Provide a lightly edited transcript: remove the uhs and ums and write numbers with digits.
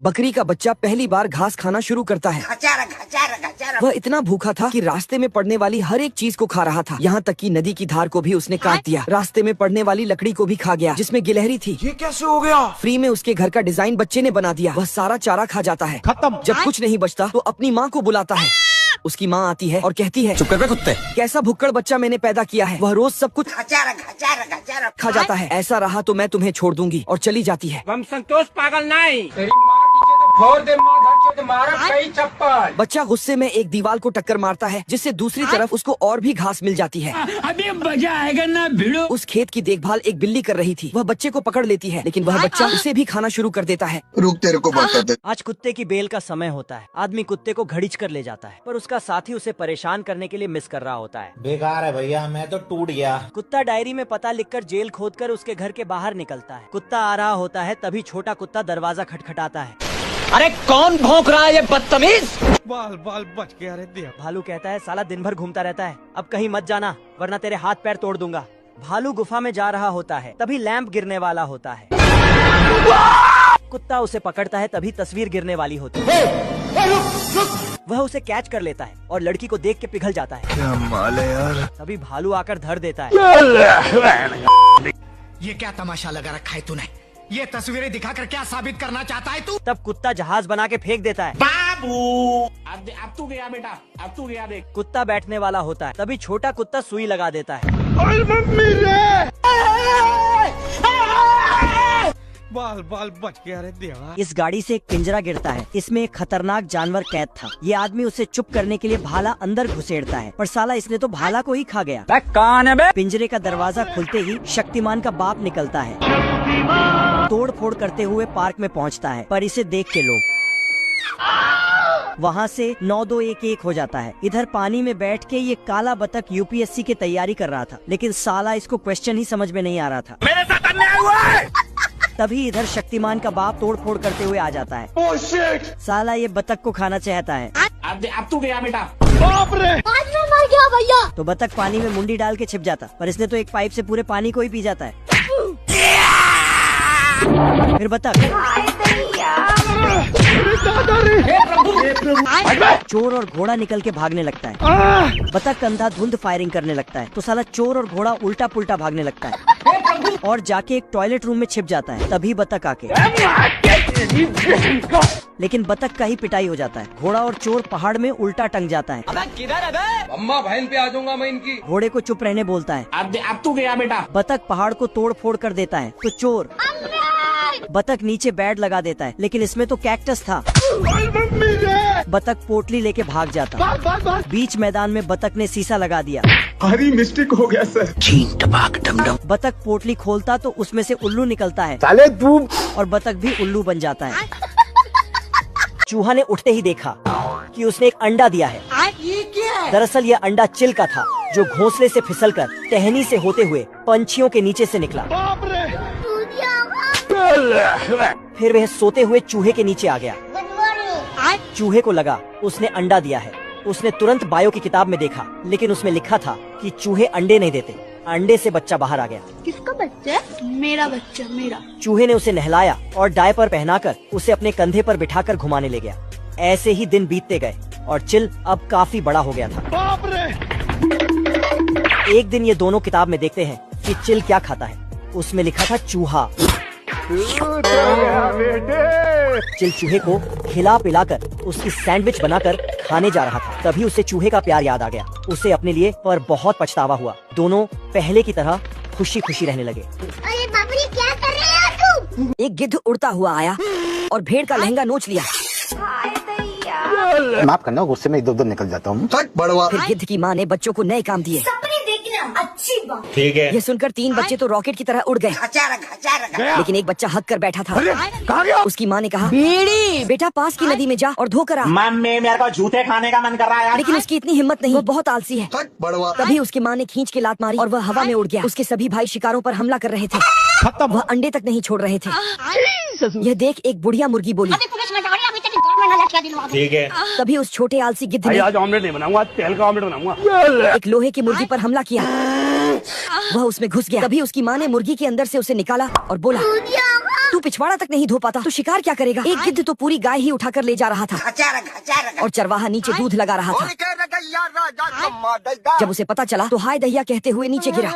बकरी का बच्चा पहली बार घास खाना शुरू करता है। वह इतना भूखा था कि रास्ते में पड़ने वाली हर एक चीज को खा रहा था, यहाँ तक कि नदी की धार को भी उसने काट दिया। रास्ते में पड़ने वाली लकड़ी को भी खा गया जिसमें गिलहरी थी। ये कैसे हो गया? फ्री में उसके घर का डिजाइन बच्चे ने बना दिया। वह सारा चारा खा जाता है। खत्म। जब कुछ नहीं बचता तो अपनी माँ को बुलाता है। उसकी माँ आती है और कहती है, चुप कर बे कुत्ते। कैसा भुक्कड़ बच्चा मैंने पैदा किया है। वह रोज सब कुछ खा जाता है। ऐसा रहा तो मैं तुम्हें छोड़ दूंगी, और चली जाती है। हम संतोष पागल नहीं, तेरी माँ पीछे तो फोड़ दे, माँ घर चोद मारा कई चप्पल। बच्चा गुस्से में एक दीवार को टक्कर मारता है, जिससे दूसरी तरफ उसको और भी घास मिल जाती है। अभी मजा आएगा ना भिड़ो। उस खेत की देखभाल एक बिल्ली कर रही थी। वह बच्चे को पकड़ लेती है, लेकिन वह बच्चा उसे भी खाना शुरू कर देता है। रुक, तेरे को बताते। आज कुत्ते की बेल का समय होता है। आदमी कुत्ते को घड़ीच कर ले जाता है, पर उसका साथी उसे परेशान करने के लिए मिस कर रहा होता है। बेकार है भैया, मैं तो टूट गया। कुत्ता डायरी में पता लिखकर जेल खोदकर उसके घर के बाहर निकलता है। कुत्ता आ रहा होता है, तभी छोटा कुत्ता दरवाजा खटखटाता है। अरे कौन भौंक रहा है ये बदतमीज? बाल बाल बच गया रे दिया। भालू कहता है, साला दिन भर घूमता रहता है, अब कहीं मत जाना वरना तेरे हाथ पैर तोड़ दूंगा। भालू गुफा में जा रहा होता है, तभी लैंप गिरने वाला होता है। कुत्ता उसे पकड़ता है, तभी तस्वीर गिरने वाली होती है। वह उसे कैच कर लेता है और लड़की को देख के पिघल जाता है। क्या माल है यार। तभी भालू आकर धर देता है। ये क्या तमाशा लगा रखा है तूने? ये तस्वीरें दिखाकर क्या साबित करना चाहता है तू? तब कुत्ता जहाज बना के फेंक देता है। बाबू अब तू गया बेटा, अब तू गया देख। कुत्ता बैठने वाला होता है, तभी छोटा कुत्ता सुई लगा देता है। बाल बाल बच गया रे दिया। इस गाड़ी से एक पिंजरा गिरता है। इसमें एक खतरनाक जानवर कैद था। ये आदमी उसे चुप करने के लिए भाला अंदर घुसेड़ता है, पर साला इसने तो भाला को ही खा गया। कौन है बे? पिंजरे का दरवाजा खुलते ही शक्तिमान का बाप निकलता है। तोड़ फोड़ करते हुए पार्क में पहुंचता है, पर इसे देख के लोग वहाँ से 9-2-1-1 हो जाता है। इधर पानी में बैठ के ये काला बतख यूपीएससी की तैयारी कर रहा था, लेकिन साला इसको क्वेश्चन ही समझ में नहीं आ रहा था। मेरे साथ अन्याय हुआ है। तभी इधर शक्तिमान का बाप तोड़ फोड़ करते हुए आ जाता है। Oh shit. साला ये बतख को खाना चाहता है। अब तू गया बेटा। बाप रे। आज मैं मर गया भैया। तो बतख पानी में मुंडी डाल के छिप जाता, पर इसने तो एक पाइप से पूरे पानी को ही पी जाता है। फिर बतख चोर और घोड़ा निकल के भागने लगता है। बतख अंधाधुंध फायरिंग करने लगता है, तो साला चोर और घोड़ा उल्टा पुल्टा भागने लगता है और जाके एक टॉयलेट रूम में छिप जाता है। तभी बतख आके लेकिन बतख का ही पिटाई हो जाता है। घोड़ा और चोर पहाड़ में उल्टा टंग जाता है। किधर है बे? अम्मा बहन पे आ जाऊंगा मैं इनकी। घोड़े को चुप रहने बोलता है। अब तू गया बेटा। बतख पहाड़ को तोड़ फोड़ कर देता है, तो चोर बतख नीचे बेड लगा देता है, लेकिन इसमें तो कैक्टस था। बतख पोटली लेके भाग जाता। बीच मैदान में बतख ने शीशा लगा दिया। हरी मिस्टेक हो गया सर। बतख पोटली खोलता तो उसमें से उल्लू निकलता है। साले तू। और बतख भी उल्लू बन जाता है। चूहा ने उठते ही देखा कि उसने एक अंडा दिया है। ये क्या है? दरअसल यह अंडा चिल का था, जो घोंसले से फिसलकर टहनी से होते हुए पंछियों के नीचे से निकला। बाप रे। फिर वह सोते हुए चूहे के नीचे आ गया। चूहे को लगा उसने अंडा दिया है। उसने तुरंत बायो की किताब में देखा, लेकिन उसमें लिखा था कि चूहे अंडे नहीं देते। अंडे से बच्चा बाहर आ गया। किसका बच्चा? मेरा बच्चा, मेरा। चूहे ने उसे नहलाया और डायपर पहनाकर उसे अपने कंधे पर बिठाकर घुमाने ले गया। ऐसे ही दिन बीतते गए और चिल अब काफी बड़ा हो गया था। बाप रे। एक दिन ये दोनों किताब में देखते हैं कि चिल क्या खाता है। उसमें लिखा था चूहा। चिल चूहे को खिला पिलाकर उसकी सैंडविच बनाकर खाने जा रहा था। तभी उसे चूहे का प्यार याद आ गया। उसे अपने लिए पर बहुत पछतावा हुआ। दोनों पहले की तरह खुशी खुशी रहने लगे। अरे बाप रे, क्या कर रहे हो तुम? एक गिद्ध उड़ता हुआ आया और भेड़ का लहंगा नोच लिया। माफ करना, गुस्से में इधर उधर निकल जाता हूँ। बड़वा। फिर गिद्ध की माँ ने बच्चों को नए काम दिए। सपने देखना अच्छी बात। ठीक है। ये सुनकर 3 बच्चे तो रॉकेट की तरह उड़ गए, लेकिन एक बच्चा हक कर बैठा था। कहाँ गया? उसकी माँ ने कहा, बेटा पास की नदी में जा और धो कर आ। मम्मी मेरे को जूते खाने का मन कर रहा है यार। लेकिन उसकी इतनी हिम्मत नहीं, वो बहुत आलसी है। बड़वा। तभी उसकी माँ ने खींच के लात मारी और वह हवा में उड़ गया। उसके सभी भाई शिकारों पर हमला कर रहे थे। वह अंडे तक नहीं छोड़ रहे थे। यह देख एक बुढ़िया मुर्गी बोली, ठीक है। तभी उस छोटे आलसी गिद्ध ने आज ऑमलेट नहीं बनाऊंगा, तेल का ऑमलेट बनाऊंगा। एक लोहे की मुर्गी पर हमला किया। वह उसमें घुस गया। तभी उसकी माँ ने मुर्गी के अंदर से उसे निकाला और बोला, तू पिछवाड़ा तक नहीं धो पाता तो शिकार क्या करेगा? एक गिद्ध तो पूरी गाय ही उठाकर ले जा रहा था और चरवाहा नीचे दूध लगा रहा था। जब उसे पता चला तो हाय दहिया कहते हुए नीचे गिरा।